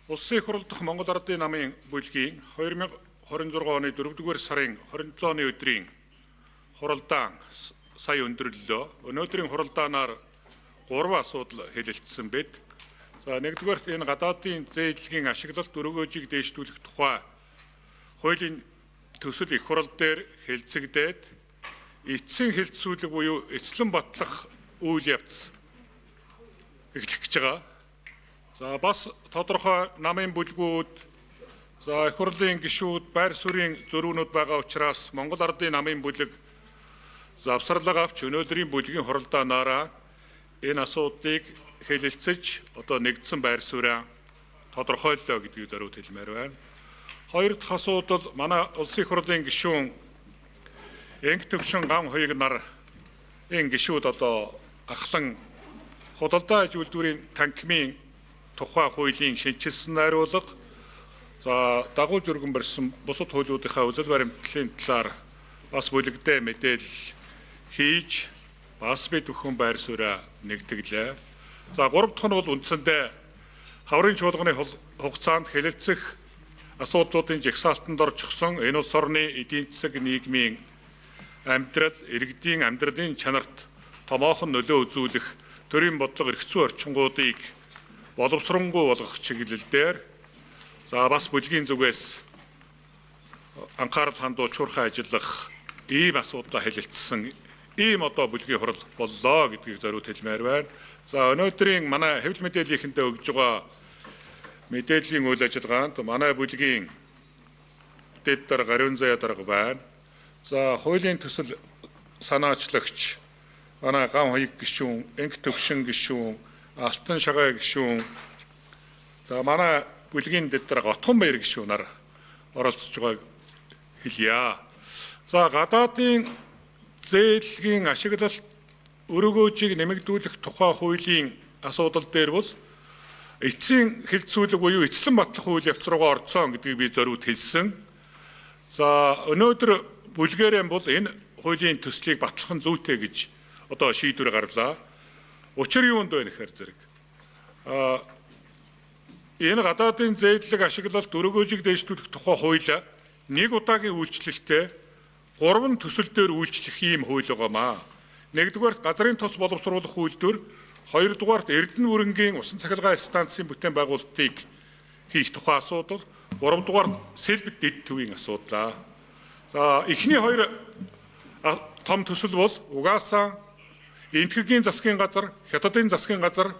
Улсын их хурал дахь Монгол Ардын намын бүлгийн 2026 оны 4-р сарын 27 оны өдрийн хуралдаан сая өндөрлөлөө. Өнөөдрийн хуралдаанаар 3 асуудал хэлэлцсэн бид. За нэгдүгээрт энэ гадаадын зээдлэгийн ашиглалт өргөөжийг дээшлүүлэх тухай хуулийн төсөл их хурал дээр хэлцэгдээд эцсийн хэлэлцүүлэг буюу эцлэн батлах үйл явц эхлэх гэж байгаа. За бас тодорхой намын бүлгүүд, за их хурлын гишүүд, байр суурийн зөрүүнүүд байгаа учраас Монгол Ардын намын бүлэг завсарлага авч өнөөдрийн бүлгийн хуралдаанаараа энэ асуудлыг хэлэлцэж одоо нэгдсэн байр сууриа тодорхойллоо гэдгийг зориуд хэлмээр байна. Хоёр дахь асуудал манай улсын их хурлын гишүүн Энг төвшин гам хоёрыг нар энэ гишүүд одоо ахлан худалдаа аж үйлдвэрийн танхимын тухай хуулийн шинжилсэн найруулга, за дагуу зүргэн барьсан бусад хуулиудынхаа үзэл баримтлалын талаар бас бүлэгдээ мэдээлэл хийж бас бид бүхэн байр сууриа нэгтгэлээ. За 3 дахь нь бол үндсэндээ хаврын чуулганы хугацаанд хэлэлцэх асуудлуудын жагсаалтанд орчихсон энэ улс орны эдийн засаг нийгмийн амьдрал, иргэдийн амьдралын чанарт томоохон нөлөө үзүүлэх төрийн бодлого эрх зүйн орчингуудыг боловсронгуй болгох чиглэлээр за бас бүлгийн зүгээс анхаарал хандуулж хурхан ажиллах ийм асуудал хэлэлцсэн ийм одоо бүлгийн хурал боллоо гэдгийг зориуд хэлмээр байна. За өнөөдрийн манай хэвлэл мэдээллийнхэнтэй өгж байгаа мэдээллийн үйл ажиллагаанд манай бүлгийн дэд дарга Ариун заяа дарга байна. За хуулийн төсөл санаачлагч манай гам хоёрыг гишүүн, Энг төвшин гишүүн, Алтан шагаа гишүүн, за манай бүлгийн дэд дарга Отхон баяр гишүүнээр оролцож байгааг хэлье. За гадаадын зээдлэгийн ашиглалт өргөөжийг нэмэгдүүлэх тухай хуулийн асуудал дээр бол эцсийн хэлэлцүүлэг буюу эцлэн батлах үйл явц руугаа орцсон гэдгийг би зориуд хэлсэн. За өнөөдөр бүлгээрээ бол энэ хуулийн төслийг батлах нь зүйтэй гэж одоо шийдвэр гарлаа. Учир юунд байна гэхээр зэрэг энэ гадаадын зээдлэг ашиглалт өргөөжийг дээшлүүлэх тухай хууль нэг удаагийн үйлчлэлтэй 3 төсөл дээр үйлчлэх ийм хууль байгаамаа. Нэгдүгээрт газрын тус боловсруулах үйлдвэр, хоёрдугаарт Эрдэнэ бүрэнгийн усан цахилгаан станцын бүтээн байгуулалтыг хийх тухай асуудал, гуравдугаарт Сэлбэт дэд төвийн асуудал. За эхний хоёр том төсөл бол угаасаа Энтхэгийн засгийн газар, Хятадын засгийн газар,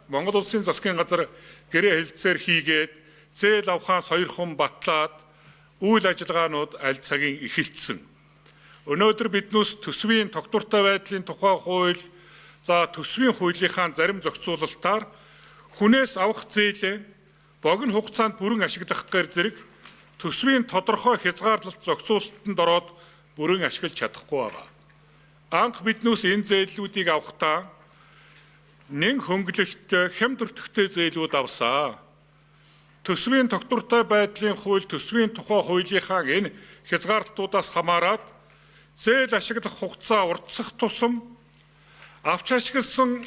Монгол улсын засгийн газар гэрээ хэлэлцээр хийгээд зээл авахаас 2 хүн батлаад үйл ажиллагаанууд аль цагийн эхэлсэн. Өнөөдөр биднээс төсвийн тогтвортой байдлын тухай хууль, за төсвийн хуулийнхаа зарим зохицуулалтаар хүнээс авах зээлээ богино хугацаанд бүрэн ашиглах гэр зэрэг төсвийн тодорхой хязгаарлалт зохицуулалтанд ороод бүрэн ашиглаж чадахгүй байна. Анх биднээс энэ зээллүүдийг авахдаа нэн хөнгөлөлттэй хямд өртөгтэй зээлүүд авсан. Төсвийн тогтвортой байдлын хууль, төсвийн тухай хуулийнхаа энэ хязгаарлалтуудаас хамаарат зээл ашиглах хугацаа уртсах тусам авч ашигласан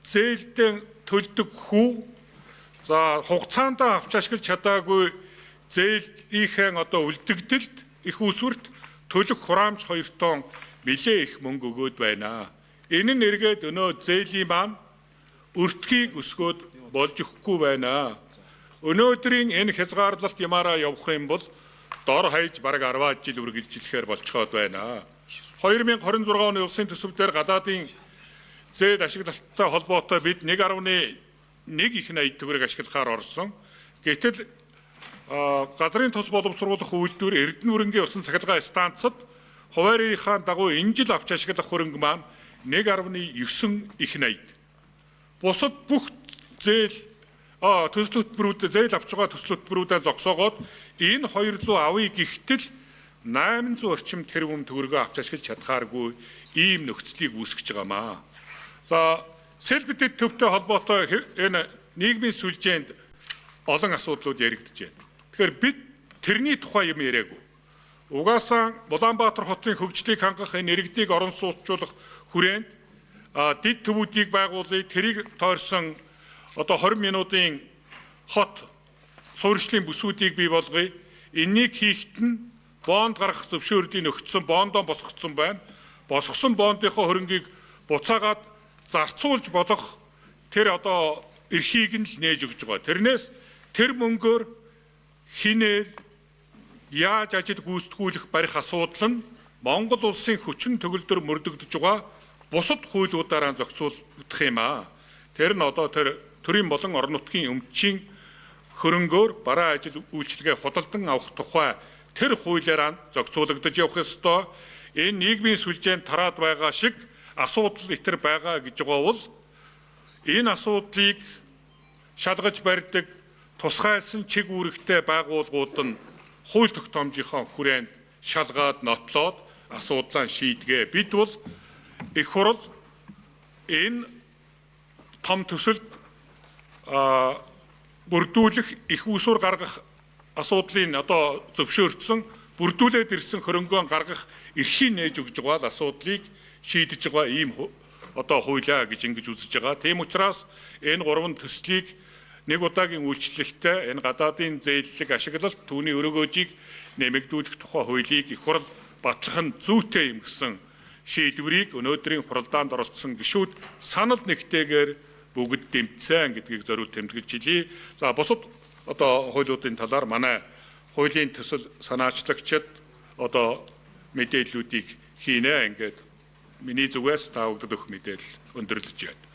зээлдээ төлдөг хүү, за хугацаанд авч ашиглаж чадаагүй зээлийнхээ одоо үлдэгдэлд их усвэрт төлөх хураамж 2 тонн нэлээ их мөнгө өгөөд байна. Энэ нь эргээд өнөө зээлийн маань өртгийг өсгөөд болж өгөхгүй байна. Өнөөдрийн энэ хязгаарлалт ямаараа явах юм бол дор хаяж бараг 10 жил үргэлжлэхээр болцоход байна. 2026 оны улсын төсөвдөр гадаадын зээл ашиглалттай холбоотой бид 1.1 их 80 төгрөг ашиглахаар орсон. Гэтэл газрын тус боловсруулах үйлдвэр Эрдэнэ бүрэнгийн усан цахилгаан станцад хуваарийнхаа дагуу энэ жил авч ашиглах хөрөнгө маань 1.9 их 80. Бусад бүх зээл төсөл хөтөлбөрүүд зээл авч байгаа төсөл хөтөлбөрүүдэд зогсоогоод энэ хоёр руу авъя гэхтэл 800 орчим тэрбум төгрөгөө авч ашиглаж чадхааргүй ийм нөхцөлийг үүсгэж байгаамаа. За Сэлбэт дэд төвтэй холбоотой энэ нийгмийн сүлжээнд олон асуудлууд яригдж байна. Тэгэхээр бид тэрний тухай юм яриаггүй. Угаасаа Улаанбаатар хотын хөгжлийг хангах энэ иргэдийг орон сууцжуулах хүрээнд дэд төвүүдийг байгуулъя, тэрийг тойрсон одоо 20 минутын хот суурьшлийн бүсгүүдийг бий болгоё. Энийг хийхэд нь бонд гаргах зөвшөөрлийг өгсөн, бондоо босгоцсон байна. Босгосон бондынхоо хөрөнгийг буцаагаад зарцуулж болох тэр одоо эрхийг нь л нээж өгж байгаа. Тэрнээс тэр мөнгөөр хинээр яаж ажил гүйцэтгүүлэх барих асуудал нь Монгол улсын хүчин төгөлдөр мөрдөгдөж байгаа бусад хуулиудаараа зохицуулагдах юм аа. Тэр нь одоо тэр төрийн болон орон нутгийн өмчийн хөрөнгөөр бараа ажил үйлчилгээ худалдан авах тухай тэр хуулиараа зохицуулагдаж явах ёстой. Энэ нийгмийн сүлжээнд тараад байгаа шиг асуудал итэр байгаа гэж байгаа бол энэ асуудлыг шалгаж барьдаг тусгайлсан чиг үүрэгтэй байгууллагууд нь хууль тогтоомжийнхоо хүрээнд шалгаад нотлоод асуудлаа шийдгээ. Бид бол их хурл энэ том төсөлд бүрдүүлэх их усур гаргах асуудлын одоо зөвшөөрсөн бүрдүүлээд ирсэн хөрөнгөө гаргах эрхийг нээж өгж байгаа асуудлыг шийдэж байгаа ийм одоо хуулиа гэж ингэж үзэж байгаа. Тийм учраас энэ гурван төслийг нэг удаагийн үйлчлэлтэй энэ гадаадын зээллэг ашиглалт түүний өрөөгөөжийг нэмэгдүүлэх тухай хуулийг их хурл батлах нь зүйтэй юм гэсэн шийдвэрийг өнөөдрийн хуралдаанд оролцсон гишүүд санал нэгтэйгээр бүгд дэмжсэн гэдгийг зориуд тэмдэглэж хэлье. За бусад одоо хуулиудын талаар манай хуулийн төсөл санаачлагчид одоо мэдээллүүдийг хийнэ. Ингээд миний зүгээс та бүдэд өгөх мэдээлэл өндөрлөж байна.